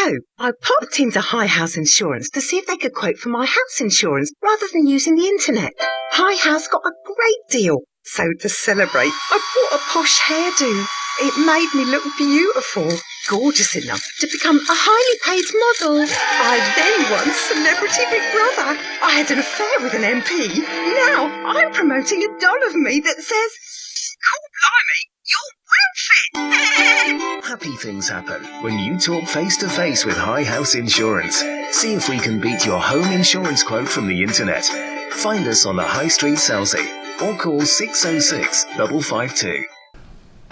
So, I popped into High House Insurance to see if they could quote for my house insurance rather than using the internet. High House got a great deal. So to celebrate, I bought a posh hairdo. It made me look beautiful, gorgeous enough to become a highly paid model. I then won Celebrity Big Brother. I had an affair with an MP. Now I'm promoting a doll of me that says, "Cool blimey, you're well fit." Happy things happen when you talk face-to-face with High House Insurance. See if we can beat your home insurance quote from the internet. Find us on the High Street, Selsey, or call 606 552.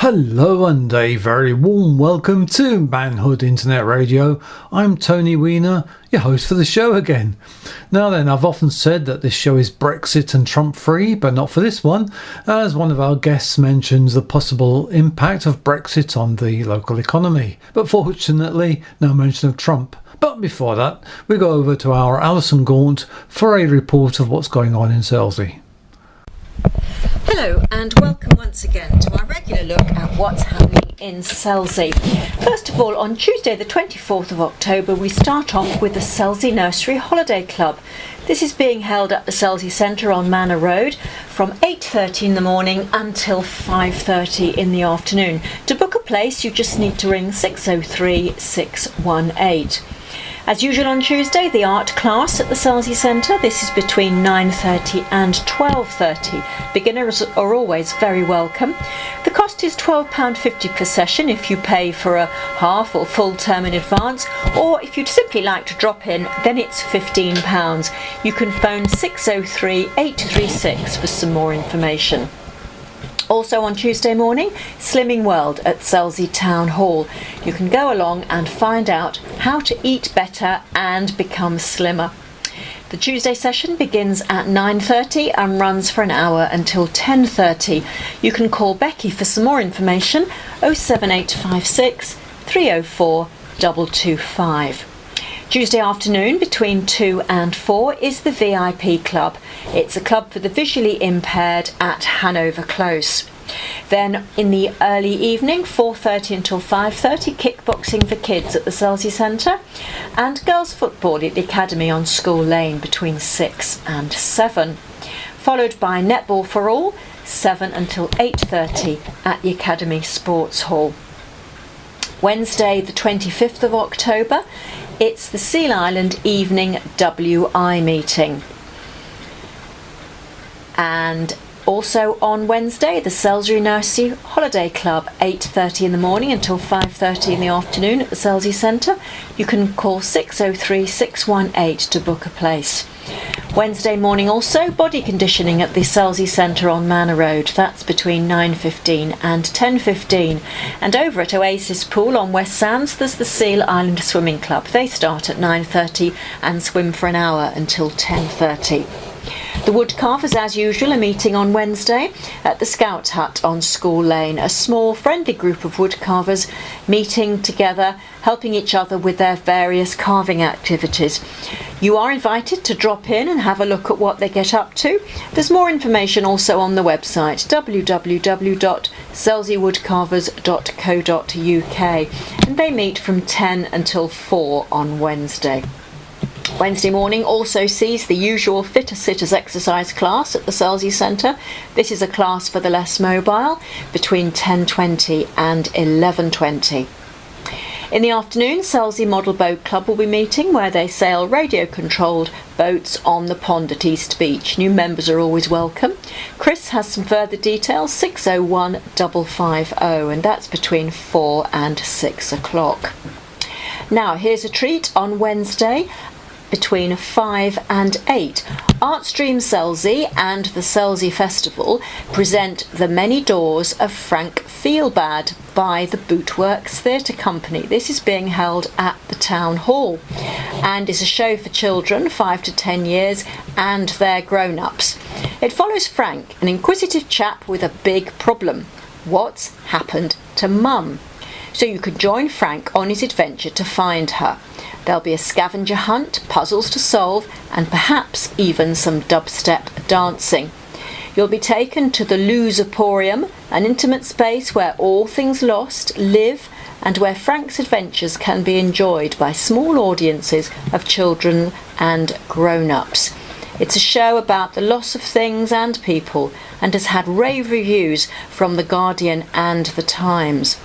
Hello and a very warm welcome to Manhood Internet Radio. I'm Tony Weiner, your host for the show again. Now then, I've often said that this show is Brexit and Trump free, but not for this one, as one of our guests mentions the possible impact of Brexit on the local economy. But fortunately, no mention of Trump. But before that, we go over to our Alison Gaunt for a report of what's going on in Selsey. Hello and welcome once again to our regular look at what's happening in Selsey. First of all, on Tuesday the 24th of October we start off with the Selsey Nursery Holiday Club. This is being held at the Selsey Centre on Manor Road from 8:30 in the morning until 5:30 in the afternoon. To book a place you just need to ring 603 618. As usual on Tuesday, the art class at the Selsey Centre. This is between 9:30 and 12:30. Beginners are always very welcome. The cost is £12.50 per session if you pay for a half or full term in advance, or if you'd simply like to drop in, then it's £15. You can phone 603 836 for some more information. Also on Tuesday morning, Slimming World at Selsey Town Hall. You can go along and find out how to eat better and become slimmer. The Tuesday session begins at 9:30 and runs for an hour until 10:30. You can call Becky for some more information, 07856 304 225. Tuesday afternoon between 2 and 4 is the VIP Club. It's a club for the visually impaired at Hanover Close. Then in the early evening, 4:30 until 5:30, kickboxing for kids at the Selsey Centre, and girls football at the Academy on School Lane between 6 and 7. Followed by netball for all, 7 until 8:30 at the Academy Sports Hall. Wednesday the 25th of October, it's the Seal Island Evening WI meeting. And also on Wednesday, the Selsey Nursery Holiday Club, 8:30 in the morning until 5:30 in the afternoon at the Selsey Centre. You can call 603 618 to book a place. Wednesday morning also, body conditioning at the Selsey Centre on Manor Road. That's between 9:15 and 10:15. And over at Oasis Pool on West Sands, there's the Seal Island Swimming Club. They start at 9:30 and swim for an hour until 10:30. The Woodcarvers, as usual, are meeting on Wednesday at the Scout Hut on School Lane. A small, friendly group of woodcarvers meeting together, helping each other with their various carving activities. You are invited to drop in and have a look at what they get up to. There's more information also on the website www.selseywoodcarvers.co.uk, and they meet from 10 until 4 on Wednesday. Wednesday morning also sees the usual Fitter Sitters exercise class at the Selsey Centre. This is a class for the less mobile between 10:20 and 11:20. In the afternoon, Selsey Model Boat Club will be meeting, where they sail radio-controlled boats on the pond at East Beach. New members are always welcome. Chris has some further details, 601 550, and that's between 4 and 6 o'clock. Now, here's a treat on Wednesday between 5 and 8. Artstream Selsey and the Selsey Festival present The Many Doors of Frank Feelbad by the Bootworks Theatre Company. This is being held at the Town Hall and is a show for children 5 to 10 years and their grown-ups. It follows Frank, an inquisitive chap with a big problem. What's happened to Mum? So you can join Frank on his adventure to find her. There'll be a scavenger hunt, puzzles to solve, and perhaps even some dubstep dancing. You'll be taken to the Loozaporium, an intimate space where all things lost live and where Frank's adventures can be enjoyed by small audiences of children and grown-ups. It's a show about the loss of things and people and has had rave reviews from The Guardian and The Times.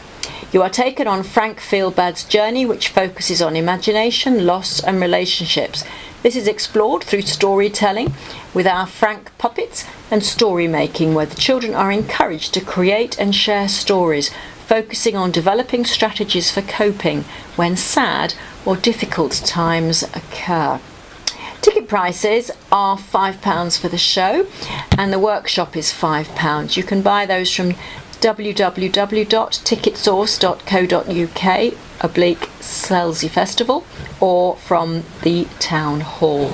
You are taken on Frank Feelbad's journey, which focuses on imagination, loss and relationships. This is explored through storytelling with our Frank puppets and story making, where the children are encouraged to create and share stories, focusing on developing strategies for coping when sad or difficult times occur. Ticket prices are £5 for the show and the workshop is £5. You can buy those from www.ticketsource.co.uk/Selsey Festival or from the Town Hall.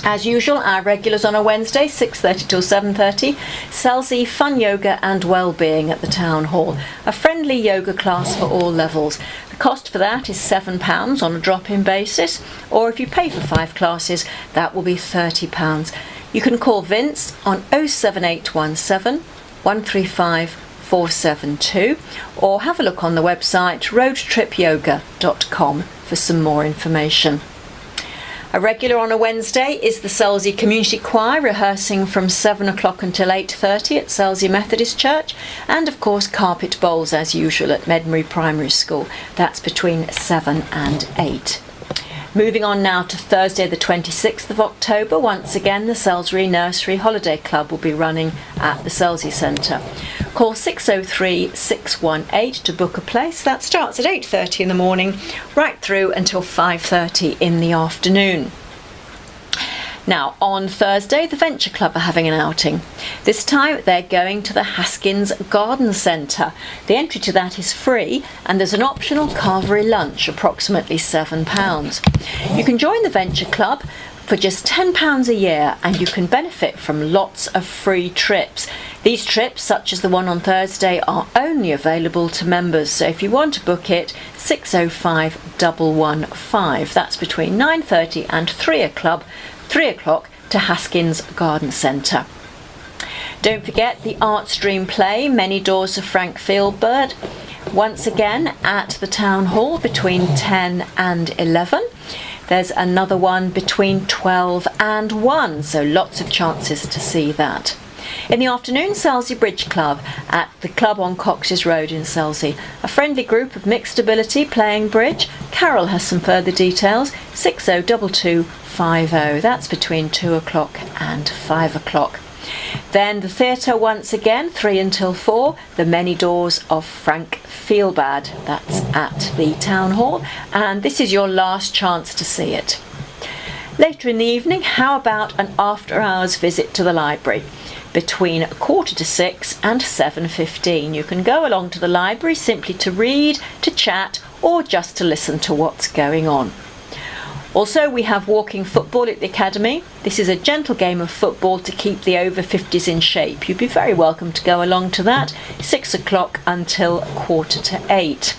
As usual, our regulars on a Wednesday, 6:30 till 7:30, Selsey Fun Yoga and Wellbeing at the Town Hall, a friendly yoga class for all levels. The cost for that is £7 on a drop-in basis, or if you pay for 5 classes, that will be £30. You can call Vince on 07817 135 472 or have a look on the website roadtripyoga.com for some more information. A regular on a Wednesday is the Selsey Community Choir, rehearsing from 7 o'clock until 8:30 at Selsey Methodist Church, and of course carpet bowls as usual at Medmery Primary School. That's between 7 and 8. Moving on now to Thursday the 26th of October, once again the Selsey Nursery Holiday Club will be running at the Selsey Centre. Call 603 618 to book a place. That starts at 8:30 in the morning right through until 5:30 in the afternoon. Now, on Thursday, the Venture Club are having an outing. This time, they're going to the Haskins Garden Centre. The entry to that is free, and there's an optional carvery lunch, approximately £7. You can join the Venture Club for just £10 a year, and you can benefit from lots of free trips. These trips, such as the one on Thursday, are only available to members, so if you want to book it, 605 115. That's between 9:30 and 3 o'clock to Haskins Garden Centre. Don't forget the Art Stream play, Many Doors of Frank Feelbad, once again at the Town Hall between 10 and 11. There's another one between 12 and 1, so lots of chances to see that. In the afternoon, Selsey Bridge Club at the club on Cox's Road in Selsey. A friendly group of mixed ability playing bridge. Carol has some further details, 602250. That's between 2 o'clock and 5 o'clock. Then the theatre once again, 3 until 4, The Many Doors of Frank Feelbad. That's at the Town Hall, and this is your last chance to see it. Later in the evening, how about an after-hours visit to the library? Between 5:45 and 7:15. You can go along to the library simply to read, to chat, or just to listen to what's going on. Also, we have walking football at the Academy. This is a gentle game of football to keep the over 50s in shape. You'd be very welcome to go along to that, 6 o'clock until 7:45.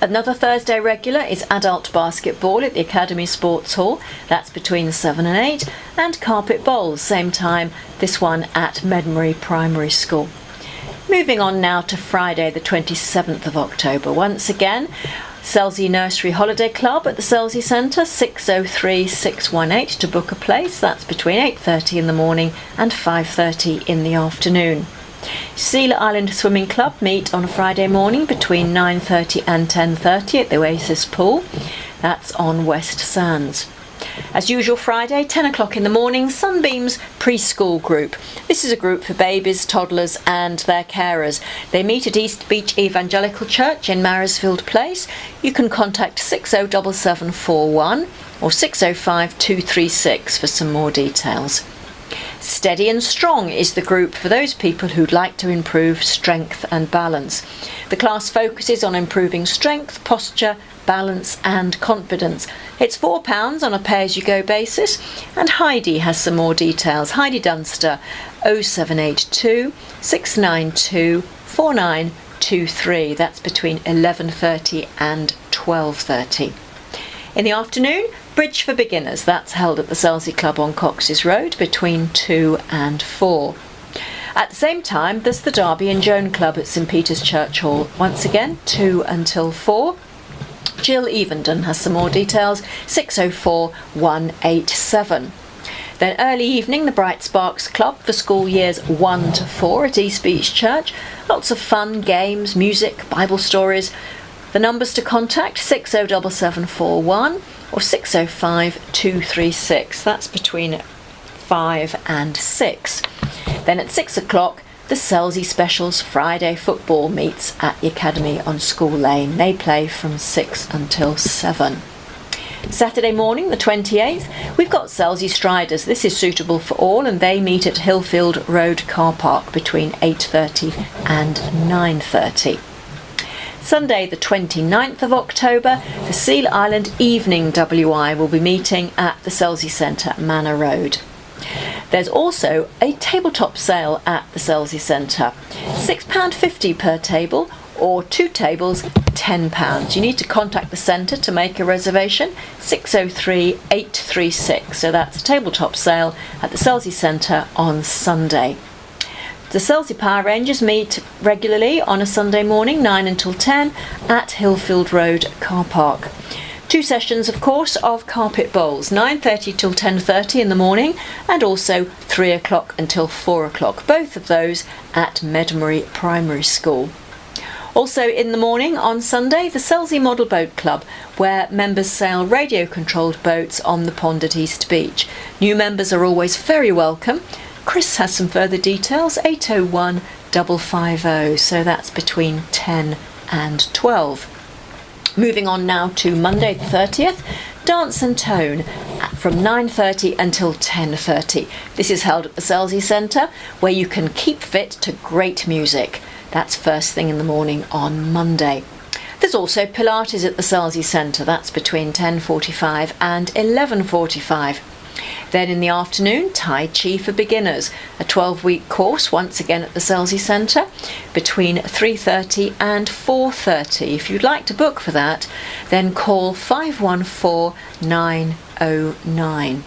Another Thursday regular is adult basketball at the Academy Sports Hall. That's between 7 and 8. And carpet bowls, same time, this one at Medmery Primary School. Moving on now to Friday the 27th of October. Once again, Selsey Nursery Holiday Club at the Selsey Centre, 603 618 to book a place. That's between 8:30 in the morning and 5:30 in the afternoon. Sealer Island Swimming Club meet on a Friday morning between 9:30 and 10:30 at the Oasis Pool. That's on West Sands. As usual, Friday, 10 o'clock in the morning, Sunbeams Preschool Group. This is a group for babies, toddlers and their carers. They meet at East Beach Evangelical Church in Maresfield Place. You can contact 607741 or 605236 for some more details. Steady and Strong is the group for those people who'd like to improve strength and balance. The class focuses on improving strength, posture, balance and confidence. It's £4 on a pay-as-you-go basis, and Heidi has some more details. Heidi Dunster, 0782 692 4923. That's between 11:30 and 12:30. In the afternoon, Bridge for Beginners. That's held at the Selsey Club on Cox's Road between 2 and 4. At the same time, there's the Derby and Joan Club at St Peter's Church Hall. Once again, 2 until 4. Jill Evendon has some more details, 604 187. Then early evening, the Bright Sparks Club for school years 1 to 4 at East Beach Church. Lots of fun, games, music, Bible stories. The numbers to contact, 607741 or 605 236. That's between 5 and 6. Then at 6 o'clock, the Selsey Specials Friday football meets at the Academy on School Lane. They play from 6 until 7. Saturday morning, the 28th, we've got Selsey Striders. This is suitable for all, and they meet at Hillfield Road Car Park between 8:30 and 9:30. Sunday, the 29th of October, the Seal Island Evening WI will be meeting at the Selsey Centre, Manor Road. There's also a tabletop sale at the Selsey Centre. £6.50 per table, or 2 tables, £10. You need to contact the centre to make a reservation, 603 836. So that's a tabletop sale at the Selsey Centre on Sunday. The Selsey Power Rangers meet regularly on a Sunday morning, 9 until 10, at Hillfield Road Car Park. 2 sessions, of course, of carpet bowls, 9:30 till 10:30 in the morning, and also 3 o'clock until 4 o'clock, both of those at Medmory Primary School. Also in the morning on Sunday, the Selsey Model Boat Club, where members sail radio-controlled boats on the pond at East Beach. New members are always very welcome. Chris has some further details, 801 550, so that's between 10 and 12. Moving on now to Monday the 30th, Dance and Tone from 9:30 until 10:30. This is held at the Selsey Centre, where you can keep fit to great music. That's first thing in the morning on Monday. There's also Pilates at the Selsey Centre. That's between 10:45 and 11:45. Then in the afternoon, Tai Chi for beginners, a 12-week course once again at the Selsey Centre between 3:30 and 4:30. If you'd like to book for that, then call 514 909.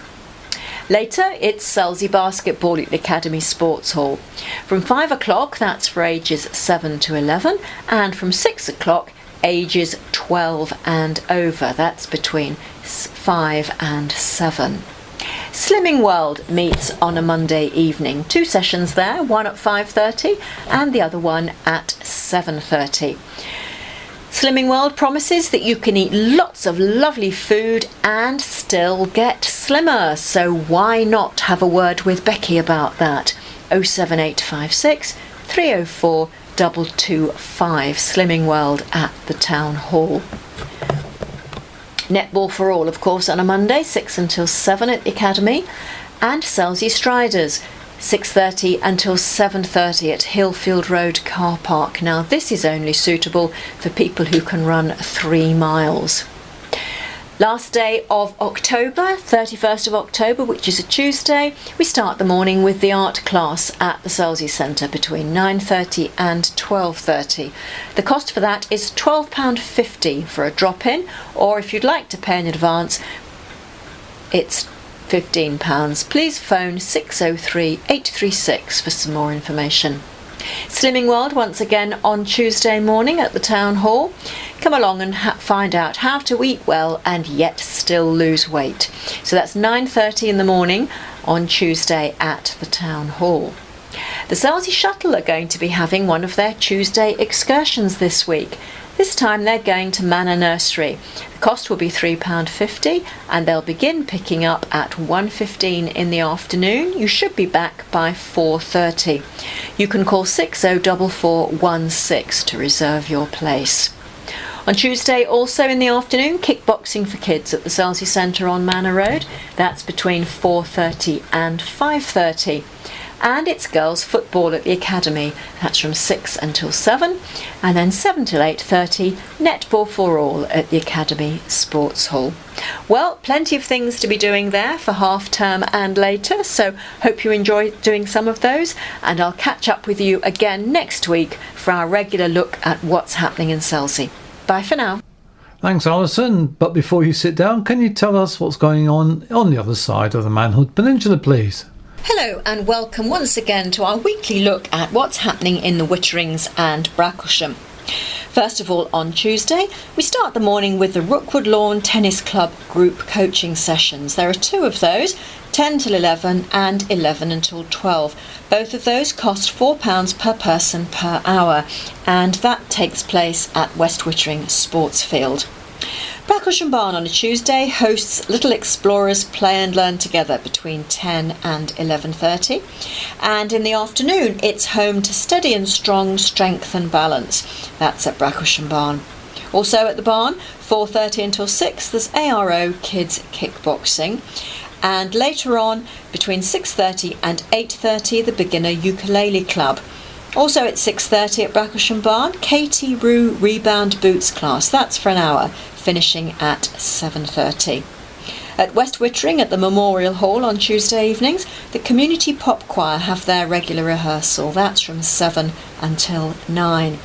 Later, it's Selsey Basketball at the Academy Sports Hall. From 5 o'clock, that's for ages 7 to 11, and from 6 o'clock, ages 12 and over. That's between 5 and 7. Slimming World meets on a Monday evening. 2 sessions there, one at 5:30 and the other one at 7:30. Slimming World promises that you can eat lots of lovely food and still get slimmer. So why not have a word with Becky about that? 07856 304 225. Slimming World at the Town Hall. Netball for all, of course, on a Monday, 6 until 7 at the Academy. And Selsey Striders, 6:30 until 7:30 at Hillfield Road Car Park. Now, this is only suitable for people who can run 3 miles. Last day of October, 31st of October, which is a Tuesday, we start the morning with the art class at the Selsey Centre between 9:30 and 12:30. The cost for that is £12.50 for a drop-in, or if you'd like to pay in advance, it's £15. Please phone 603 836 for some more information. Slimming World once again on Tuesday morning at the Town Hall. Come along and find out how to eat well and yet still lose weight. So that's 9:30 in the morning on Tuesday at the Town Hall. The Selsey Shuttle are going to be having one of their Tuesday excursions this week. This time they're going to Manor Nursery. The cost will be £3.50 and they'll begin picking up at 1:15 in the afternoon. You should be back by 4:30. You can call 604416 to reserve your place. On Tuesday, also in the afternoon, kickboxing for kids at the Selsey Centre on Manor Road. That's between 4:30 and 5:30. And it's girls football at the Academy. That's from 6 until 7, and then 7 till 8:30, netball for all at the Academy Sports Hall. Well, plenty of things to be doing there for half term and later, so hope you enjoy doing some of those, and I'll catch up with you again next week for our regular look at what's happening in Selsey. Bye for now. Thanks, Alison. But before you sit down, can you tell us what's going on the other side of the Manhood Peninsula, please? Hello and welcome once again to our weekly look at what's happening in the Witterings and Bracklesham. First of all, on Tuesday, we start the morning with the Rookwood Lawn Tennis Club group coaching sessions. There are two of those, 10 till 11 and 11 until 12. Both of those cost £4 per person per hour, and that takes place at West Wittering Sports Field. Bracklesham Barn on a Tuesday hosts Little Explorers Play and Learn Together between 10 and 11:30, and in the afternoon it's home to Steady and Strong Strength and Balance. That's at Bracklesham Barn. Also at the barn, 4:30 until 6, there's ARO Kids Kickboxing, and later on between 6:30 and 8:30 the Beginner Ukulele Club. Also at 6:30 at Bracklesham Barn, Katie Rue Rebound Boots class. That's for an hour, finishing at 7:30. At West Wittering at the Memorial Hall on Tuesday evenings, the Community Pop Choir have their regular rehearsal. That's from 7 until 9.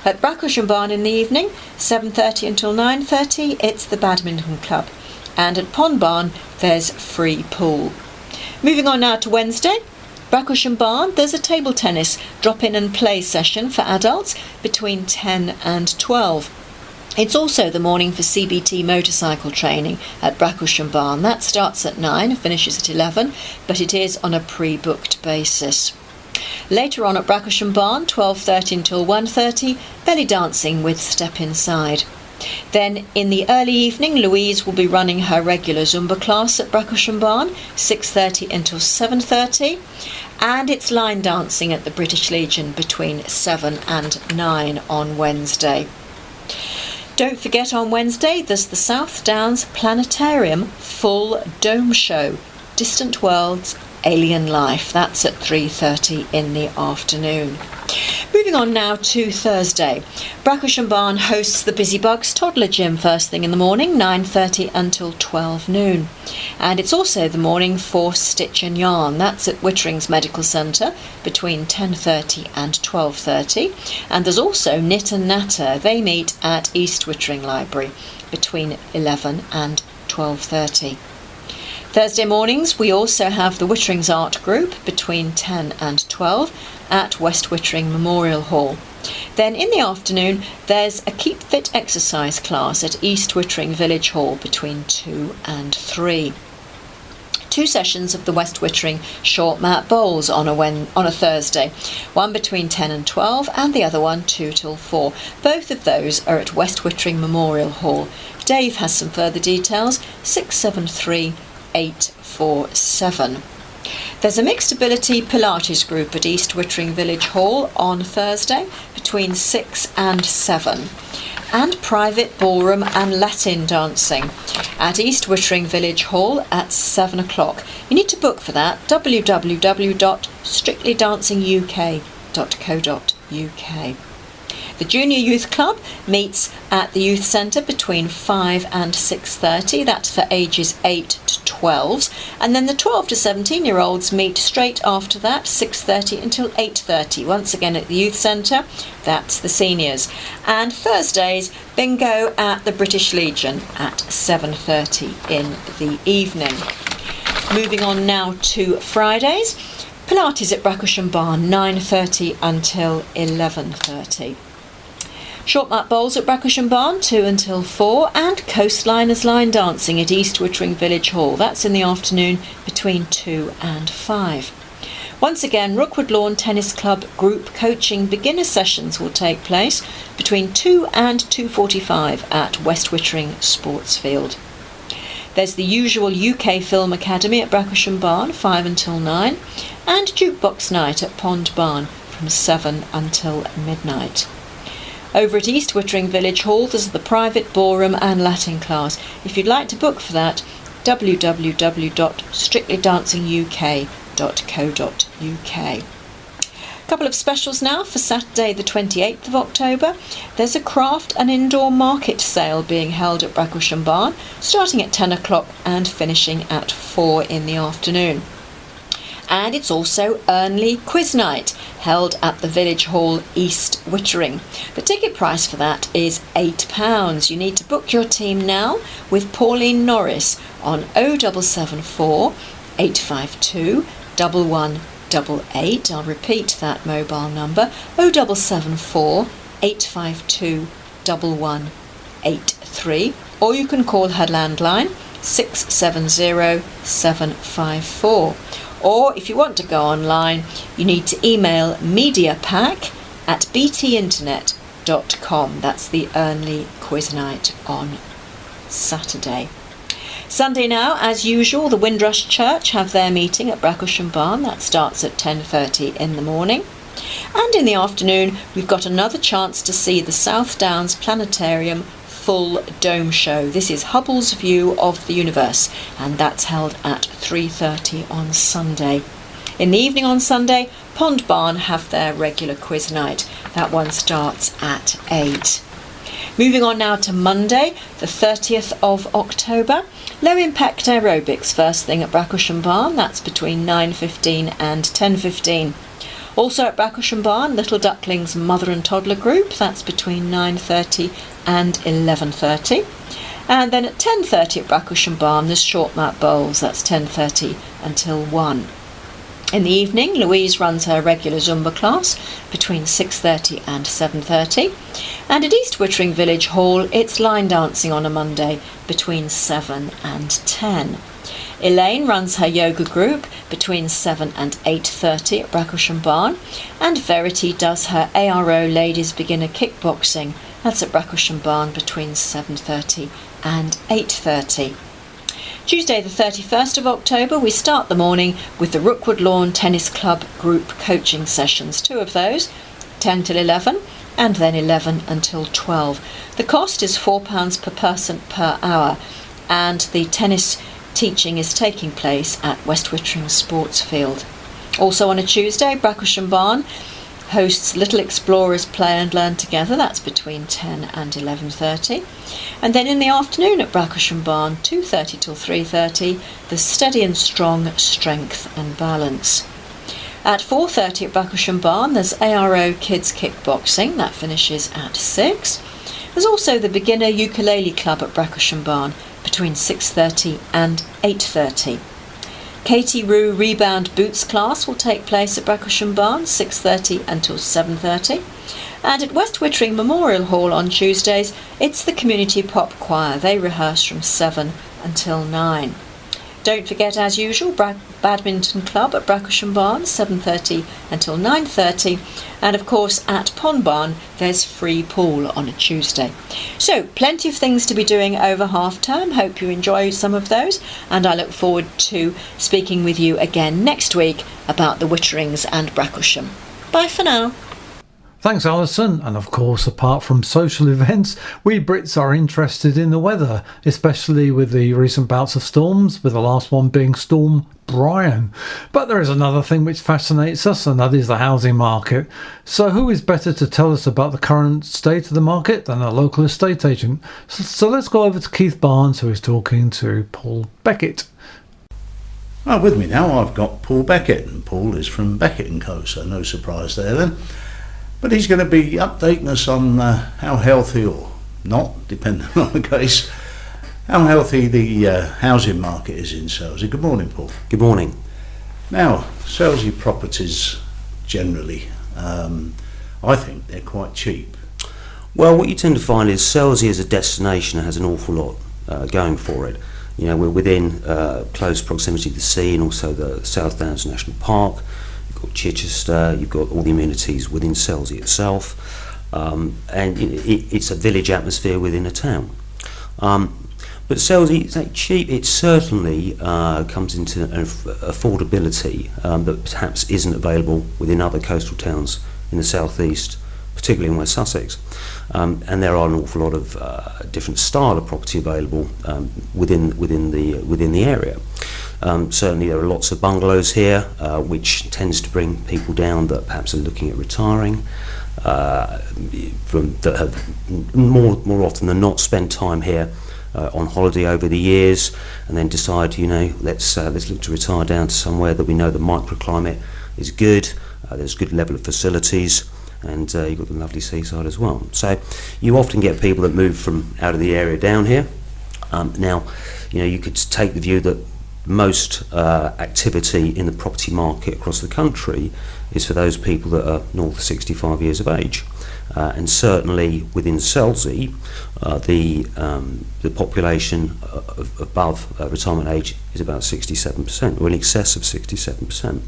At Bracklesham Barn in the evening, 7:30 until 9:30, it's the Badminton Club. And at Pond Barn, there's free pool. Moving on now to Wednesday, Bracklesham Barn, there's a table tennis drop-in and play session for adults between 10 and 12. It's also the morning for CBT motorcycle training at Bracklesham Barn. That starts at 9 and finishes at 11, but it is on a pre-booked basis. Later on at Bracklesham Barn, 12:30 until 1:30, belly dancing with Step Inside. Then in the early evening, Louise will be running her regular Zumba class at Bracklesham Barn, 6:30 until 7:30, and it's line dancing at the British Legion between 7 and 9 on Wednesday. Don't forget on Wednesday there's the South Downs Planetarium full dome show, Distant Worlds, Alien Life. That's at 3:30 in the afternoon. Moving on now to Thursday. Bracklesham Barn hosts the Busy Bugs toddler gym first thing in the morning, 9:30 until 12 noon. And it's also the morning for Stitch and Yarn. That's at Wittering's Medical Centre between 10:30 and 12:30. And there's also Knit and Natter. They meet at East Wittering Library between 11 and 12:30. Thursday mornings we also have the Witterings Art Group between 10 and 12 at West Wittering Memorial Hall. Then in the afternoon there's a Keep Fit exercise class at East Wittering Village Hall between 2 and 3. Two sessions of the West Wittering short mat bowls on a Thursday, one between 10 and 12 and the other one 2 till 4. Both of those are at West Wittering Memorial Hall. Dave has some further details, 673 847. There's a mixed ability Pilates group at East Wittering Village Hall on Thursday between 6 and 7, and private ballroom and Latin dancing at East Wittering Village Hall at 7 o'clock. You need to book for that, www.strictlydancinguk.co.uk. The Junior Youth Club meets at the Youth Centre between 5 and 6:30. That's for ages 8 to 12. And then the 12 to 17-year-olds meet straight after that, 6:30 until 8:30. Once again at the Youth Centre, that's the seniors. And Thursdays, bingo at the British Legion at 7:30 in the evening. Moving on now to Fridays. Pilates at Bracklesham Barn, 9:30 until 11:30. Short mat bowls at Bracklesham Barn, 2 until 4, and coastliners line dancing at East Wittering Village Hall. That's in the afternoon between 2 and 5. Once again, Rookwood Lawn Tennis Club group coaching beginner sessions will take place between 2 and 2:45 at West Wittering Sports Field. There's the usual UK Film Academy at Bracklesham Barn, 5 until 9, and Jukebox Night at Pond Barn from 7 until midnight. Over at East Wittering Village Hall there's the private ballroom and Latin class. If you'd like to book for that, www.strictlydancinguk.co.uk. A couple of specials now for Saturday the 28th of October. There's a craft and indoor market sale being held at Bracklesham Barn, starting at 10 o'clock and finishing at 4 in the afternoon. And it's also Earnley Quiz Night, held at the Village Hall, East Wittering. The ticket price for that is £8. You need to book your team now with Pauline Norris on 0774 852 1188. I'll repeat that mobile number, 0774 852 1183, or you can call her landline 670 754. Or if you want to go online, you need to email mediapack@btinternet.com. That's the Earnley quiz night on Saturday. Sunday now, as usual, the Windrush Church have their meeting at Bracklesham Barn. That starts at 10:30 in the morning. And in the afternoon, we've got another chance to see the South Downs Planetarium full dome show. This is Hubble's View of the Universe, and that's held at 3:30 on Sunday. In the evening on Sunday, Pond Barn have their regular quiz night. That one starts at 8. Moving on now to Monday, the 30th of October. Low impact aerobics first thing at Bracklesham Barn. That's between 9:15 and 10:15. Also at Bracklesham Barn, Little Ducklings Mother and Toddler Group. That's between 9:30 and 11:30. And then at 10:30 at Bracklesham Barn, there's Short Mat Bowls. That's 10:30 until 1. In the evening, Louise runs her regular Zumba class between 6:30 and 7:30. And at East Wittering Village Hall, it's line dancing on a Monday between 7 and 10. Elaine runs her yoga group between 7 and 8:30 at Bracklesham Barn. And Verity does her ARO Ladies Beginner Kickboxing. That's at Bracklesham Barn between 7:30 and 8:30. Tuesday the 31st of October, we start the morning with the Rookwood Lawn Tennis Club group coaching sessions. 2 of those, 10 till 11 and then 11 until 12. The cost is £4 per person per hour, and the tennis teaching is taking place at West Wittering Sports Field. Also on a Tuesday, Bracklesham Barn hosts Little Explorers Play and Learn Together. That's between 10 and 11:30. And then in the afternoon at Bracklesham Barn, 2:30 till 3:30, the Steady and Strong Strength and Balance. At 4:30 at Bracklesham Barn, there's ARO Kids Kickboxing. That finishes at 6. There's also the Beginner Ukulele Club at Bracklesham Barn between 6:30 and 8:30. Katie Rue Rebound Boots class will take place at Bracklesham Barn, 6:30 until 7:30. And at West Wittering Memorial Hall on Tuesdays, it's the Community Pop Choir. They rehearse from 7 until 9. Don't forget, as usual, Badminton Club at Bracklesham Barn, 7:30 until 9:30. And of course, at Pond Barn, there's free pool on a Tuesday. So, plenty of things to be doing over half term. Hope you enjoy some of those. And I look forward to speaking with you again next week about the Witterings and Bracklesham. Bye for now. Thanks, Alison. And of course, apart from social events, we Brits are interested in the weather, especially with the recent bouts of storms, with the last one being Storm Brian. But there is another thing which fascinates us, and that is the housing market. So who is better to tell us about the current state of the market than a local estate agent? So let's go over to Keith Barnes, who is talking to Paul Beckett. Well, with me now I've got Paul Beckett, and Paul is from Beckett & Co, so no surprise there then. But he's going to be updating us on how healthy, or not, depending on the case, how healthy the housing market is in Selsey. Good morning, Paul. Good morning. Now, Selsey properties generally, I think they're quite cheap. Well, what you tend to find is Selsey as a destination has an awful lot going for it. You know, we're within close proximity to the sea and also the South Downs National Park. You've got Chichester, you've got all the amenities within Selsey itself, and it's a village atmosphere within a town. But Selsey is cheap. It certainly comes into affordability that perhaps isn't available within other coastal towns in the southeast, particularly in West Sussex. And there are an awful lot of different style of property available within the area. Certainly there are lots of bungalows here, which tends to bring people down that perhaps are looking at retiring, that have more often than not spent time here on holiday over the years, and then decide, let's look to retire down to somewhere that we know the microclimate is good, there's a good level of facilities, and you've got the lovely seaside as well. So you often get people that move from out of the area down here. Now, you could take the view that most activity in the property market across the country is for those people that are north of 65 years of age. And certainly within Selsey, the population above retirement age is about 67%, or in excess of 67%.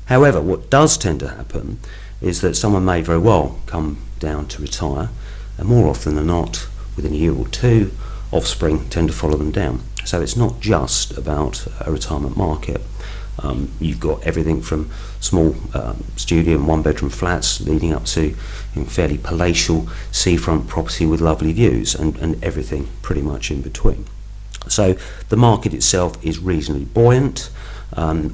However, what does tend to happen is that someone may very well come down to retire, and more often than not, within a year or two, offspring tend to follow them down. So it's not just about a retirement market. You've got everything from small studio and one-bedroom flats leading up to fairly palatial seafront property with lovely views, and everything pretty much in between. So the market itself is reasonably buoyant.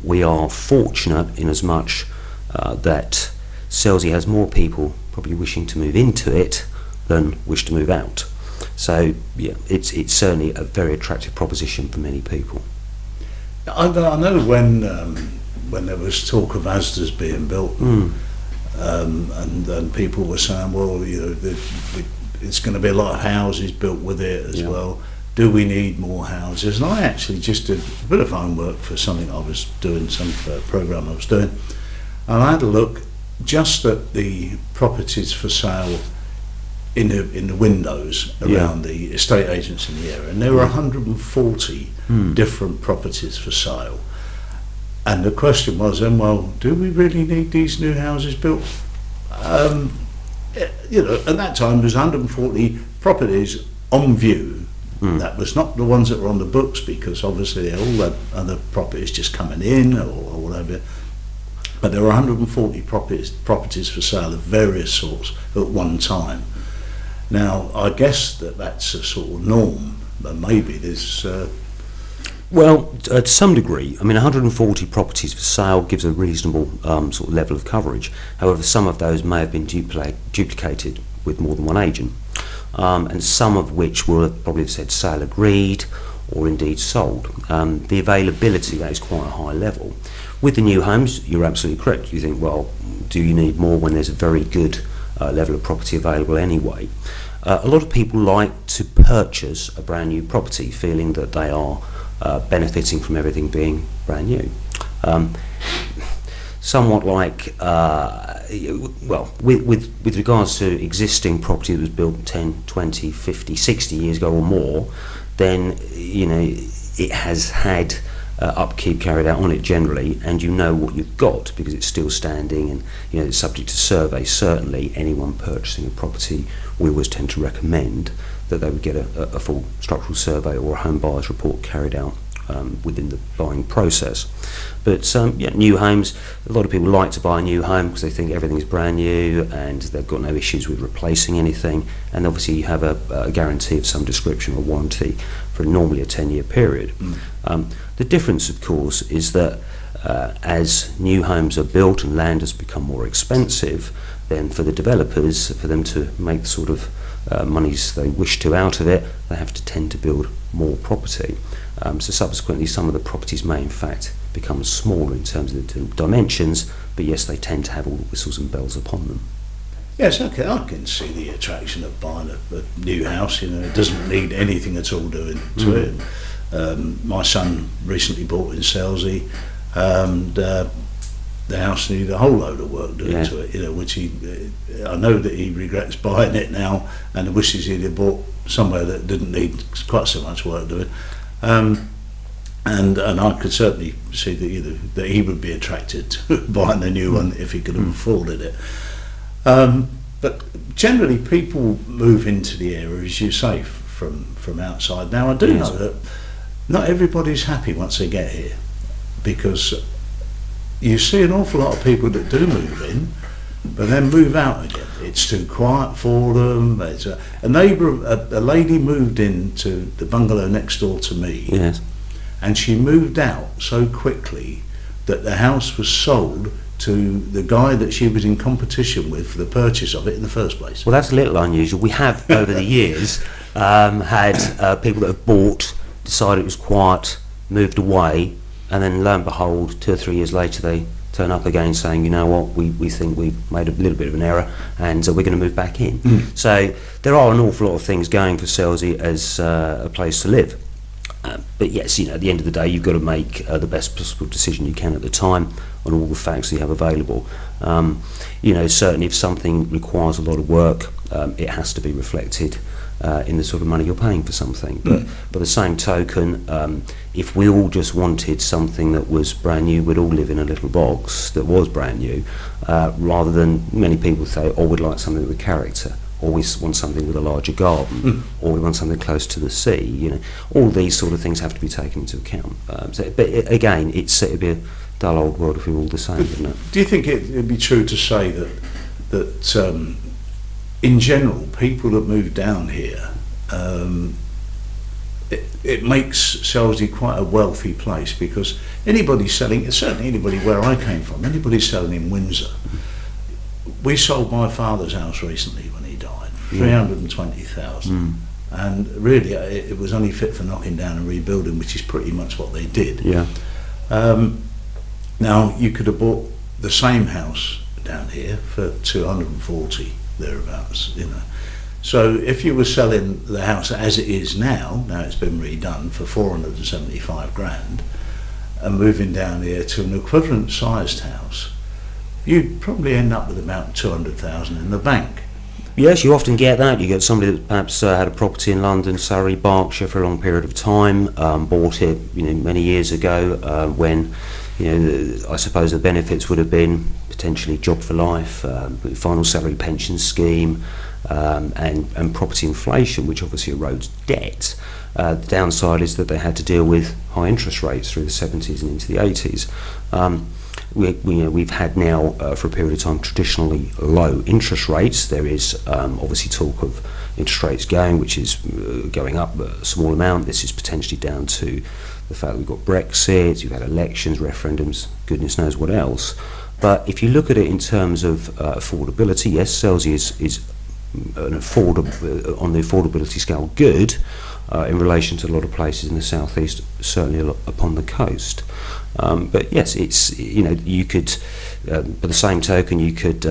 We are fortunate in as much that Selsey has more people probably wishing to move into it than wish to move out. So yeah, it's certainly a very attractive proposition for many people. I know when there was talk of Asda's being built, and people were saying, well, it's going to be a lot of houses built with it as well. Do we need more houses? And I actually just did a bit of homework for something I was doing, some program I was doing, and I had a look just at the properties for sale in the windows around the estate agents in the area, and there were 140 different properties for sale. And the question was then, well, do we really need these new houses built? At that time there was 140 properties on view. That was not the ones that were on the books, because obviously all the other properties just coming in or whatever. But there were 140 properties for sale of various sorts at one time. Now, I guess that's a sort of norm, but maybe there's... Well, to some degree. I mean, 140 properties for sale gives a reasonable sort of level of coverage. However, some of those may have been duplicated with more than one agent, and some of which will have probably said sale agreed or indeed sold. The availability, that is quite a high level. With the new homes, you're absolutely correct. You think, well, do you need more when there's a very good level of property available anyway? A lot of people like to purchase a brand new property feeling that they are benefiting from everything being brand new. Somewhat like, with regards to existing property that was built 10, 20, 50, 60 years ago or more, then it has had upkeep carried out on it generally, and you know what you've got because it's still standing, and it's subject to survey. Certainly anyone purchasing a property, we always tend to recommend that they would get a full structural survey or a home buyer's report carried out within the buying process. But new homes, a lot of people like to buy a new home because they think everything's brand new and they've got no issues with replacing anything, and obviously you have a guarantee of some description or warranty for normally a 10-year period. The difference, of course, is that as new homes are built and land has become more expensive, then for the developers, for them to make the sort of monies they wish to out of it, they have to tend to build more property. So subsequently some of the properties may in fact become smaller in terms of the dimensions, but yes, they tend to have all the whistles and bells upon them. Yes, okay, I can see the attraction of buying a new house. It doesn't need anything at all doing to it. My son recently bought in Selsey, and the house needed a whole load of work doing to it, which I know that he regrets buying it now and wishes he'd have bought somewhere that didn't need quite so much work doing. And I could certainly see that he would be attracted to buying a new one if he could have afforded it. But generally people move into the area, as you say, from outside. Now I do know that not everybody's happy once they get here, because you see an awful lot of people that do move in but then move out again. It's too quiet for them. A lady moved into the bungalow next door to me, and she moved out so quickly that the house was sold to the guy that she was in competition with for the purchase of it in the first place. Well, that's a little unusual. We have over the years had people that have bought, decided it was quiet, moved away, and then lo and behold 2 or 3 years later they turn up again saying, you know what, we think we've made a little bit of an error and we're going to move back in. So there are an awful lot of things going for Selsey as a place to live. But yes, at the end of the day, you've got to make the best possible decision you can at the time on all the facts that you have available. Certainly if something requires a lot of work, it has to be reflected in the sort of money you're paying for something. But by the same token, if we all just wanted something that was brand new, we'd all live in a little box that was brand new, rather than many people say, we'd like something with character, or we want something with a larger garden, or we want something close to the sea. All these sort of things have to be taken into account. But again, it'd be a dull old world if we were all the same, wouldn't it? Do you think it'd be true to say that in general, people that move down here, it makes Selsey quite a wealthy place, because anybody selling, certainly anybody where I came from, anybody selling in Windsor. We sold my father's house recently when he died, 320,000, and really it was only fit for knocking down and rebuilding, which is pretty much what they did. Now you could have bought the same house down here for 240 thereabouts, So if you were selling the house as it is now it's been redone for 475 grand, and moving down here to an equivalent sized house, you'd probably end up with about 200,000 in the bank. Yes, you often get that. You get somebody that perhaps had a property in London, Surrey, Berkshire for a long period of time, bought it many years ago, when I suppose the benefits would have been potentially job for life, final salary pension scheme, and property inflation, which obviously erodes debt. The downside is that they had to deal with high interest rates through the 70s and into the 80s. We've had now for a period of time traditionally low interest rates. There is obviously talk of interest rates which is going up a small amount. This is potentially down to the fact that we've got Brexit, you've had elections, referendums, goodness knows what else. But if you look at it in terms of affordability, yes, Selsey is on the affordability scale good in relation to a lot of places in the southeast, certainly upon the coast. But yes, it's you could, by the same token, you could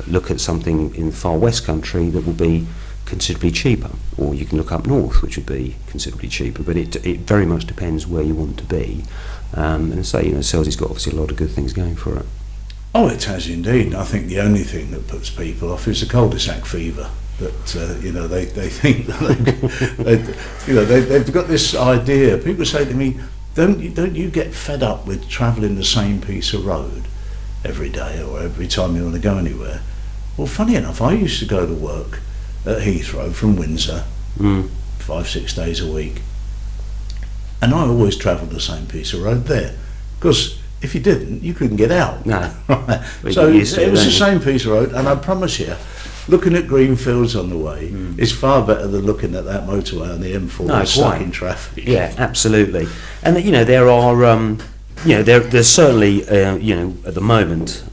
look at something in the far west country that will be considerably cheaper, or you can look up north, which would be considerably cheaper. But it very much depends where you want to be. And so Selsey's got obviously a lot of good things going for it. Oh, it has indeed. I think the only thing that puts people off is the cul-de-sac fever. That they think that they've got this idea. People say to me, don't you get fed up with travelling the same piece of road every day or every time you want to go anywhere? Well, funny enough, I used to go to work at Heathrow from Windsor 5-6 days a week, and I always travelled the same piece of road there, because if you didn't, you couldn't get out. No. Right. So it was the same piece of road, and I promise you, looking at green fields on the way is far better than looking at that motorway on the M4 stuck in traffic. Yeah, absolutely. And there are there's certainly at the moment,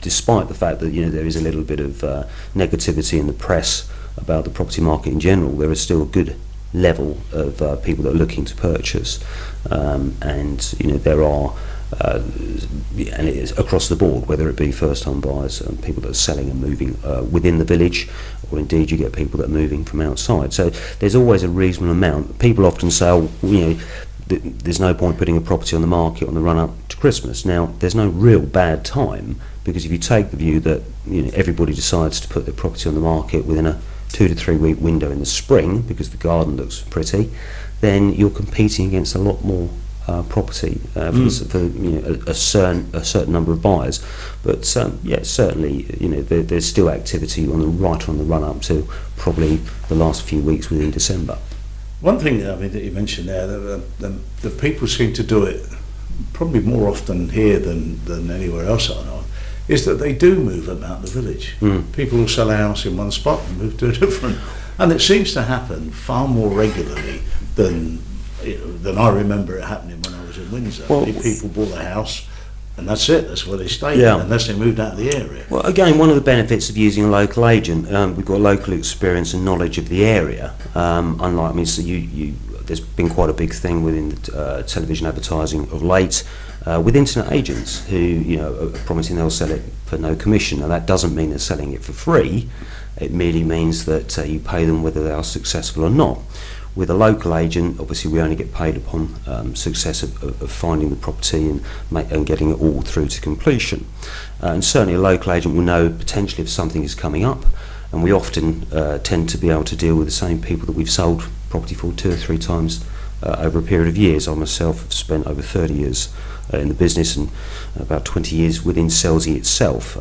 despite the fact that there is a little bit of negativity in the press about the property market in general, there is still a good level of people that are looking to purchase, and there are. And it is across the board, whether it be first-time buyers and people that are selling and moving within the village, or indeed you get people that are moving from outside. So there's always a reasonable amount. People often say, there's no point putting a property on the market on the run-up to Christmas. Now, there's no real bad time, because if you take the view that everybody decides to put their property on the market within a 2 to 3 week window in the spring because the garden looks pretty, then you're competing against a lot more property for a certain number of buyers. But certainly there's still activity on the run up to probably the last few weeks within December. One thing that you mentioned there, the people seem to do it probably more often here than anywhere else I know, is that they do move about the village. People will sell a house in one spot and move to a different, and it seems to happen far more regularly than I remember it happening when I was in Windsor. Well, people bought a house and that's it, that's where they stayed, unless they moved out of the area. Well, again, one of the benefits of using a local agent, we've got local experience and knowledge of the area, unlike, so there's been quite a big thing within the television advertising of late, with internet agents who are promising they'll sell it for no commission. Now that doesn't mean they're selling it for free, it merely means that you pay them whether they are successful or not. With a local agent, obviously we only get paid upon success of finding the property and getting it all through to completion. And certainly a local agent will know potentially if something is coming up, and we often tend to be able to deal with the same people that we've sold property for 2 or 3 times over a period of years. I myself have spent over 30 years in the business and about 20 years within Selsey itself.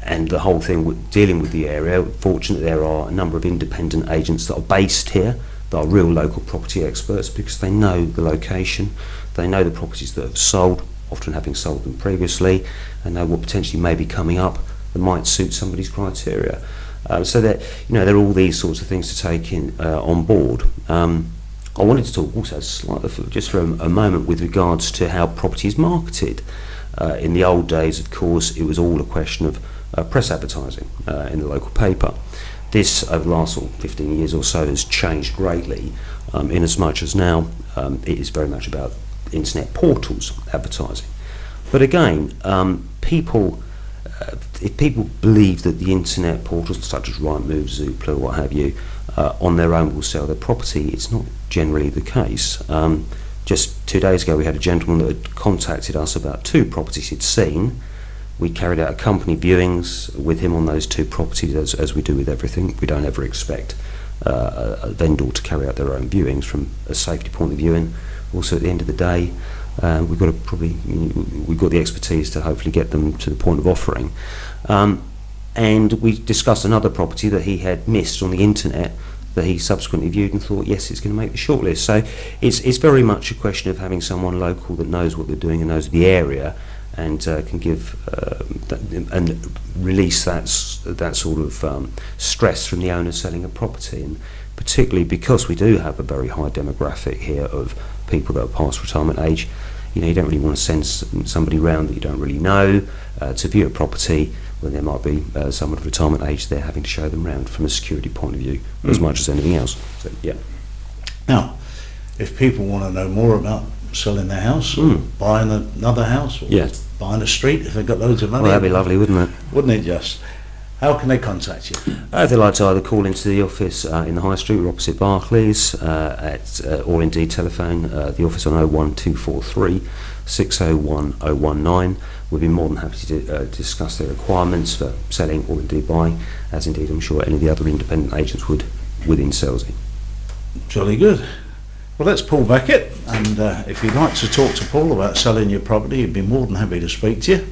And the whole thing with dealing with the area, fortunately there are a number of independent agents that are based here, that are real local property experts, because they know the location, they know the properties that have sold, often having sold them previously, and know what potentially may be coming up that might suit somebody's criteria. So that, there are all these sorts of things to take in on board. I wanted to talk also just for a moment with regards to how property is marketed. In the old days, of course, it was all a question of press advertising in the local paper. This, over the last 15 years or so, has changed greatly, in as much as now it is very much about internet portals advertising. But again, if people believe that the internet portals such as Rightmove, Zoopla, what have you, on their own will sell their property, it's not generally the case. Just 2 days ago we had a gentleman that had contacted us about 2 properties he'd seen. We carried out accompanied viewings with him on those 2 properties, as we do with everything. We don't ever expect a vendor to carry out their own viewings from a safety point of view, and also at the end of the day we've got the expertise to hopefully get them to the point of offering. And we discussed another property that he had missed on the internet that he subsequently viewed and thought, yes, it's going to make the shortlist. So it's very much a question of having someone local that knows what they're doing and knows the area, and can give and release that sort of stress from the owner selling a property. And particularly because we do have a very high demographic here of people that are past retirement age, you don't really want to send somebody round that you don't really know to view a property when there might be someone of retirement age there having to show them round from a security point of view as much as anything else. So, yeah. Now, if people want to know more about selling their house, or buying another house, or buying a street if they've got loads of money. Well, that'd be lovely, wouldn't it? Wouldn't it just? How can they contact you? If they'd like to either call into the office in the High Street, we're opposite Barclays, or indeed telephone the office on 01243 601 019. We'd be more than happy to discuss their requirements for selling or indeed buying, as indeed I'm sure any of the other independent agents would within Selsey. Jolly good. Well, that's Paul Beckett, and if you'd like to talk to Paul about selling your property, he'd be more than happy to speak to you.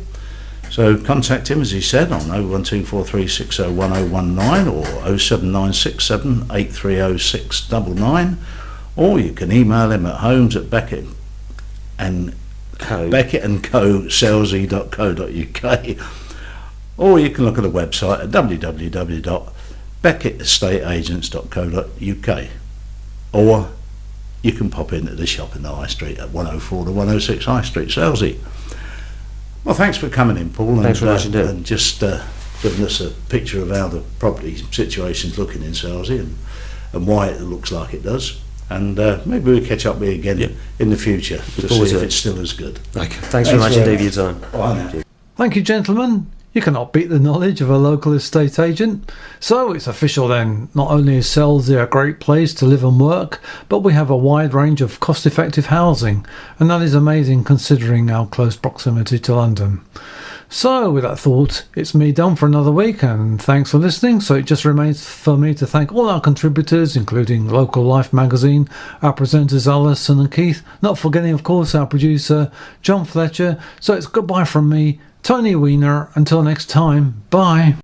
So contact him, as he said, on 01243 601 019 or 07967 830699, or you can email him at homes@beckett&co.selsey.co.uk, or you can look at the website at www.beckettestateagents.co.uk, or you can pop into the shop in the High Street at 104 to 106 High Street, Selsey. Well, thanks for coming in, Paul, and just giving us a picture of how the property situation's looking in Selsey and why it looks like it does. And maybe we'll catch up with you again in the future to see if it's still as good. Okay. Thanks very much indeed for your time. Bye now. Thank you, gentlemen. You cannot beat the knowledge of a local estate agent. So it's official then. Not only is Selsey a great place to live and work, but we have a wide range of cost-effective housing, and that is amazing considering our close proximity to London. So with that thought, it's me done for another week, and thanks for listening. So it just remains for me to thank all our contributors, including Local Life magazine, our presenters Alison and Keith, not forgetting of course our producer John Fletcher. So it's goodbye from me, Tony Weiner. Until next time, bye.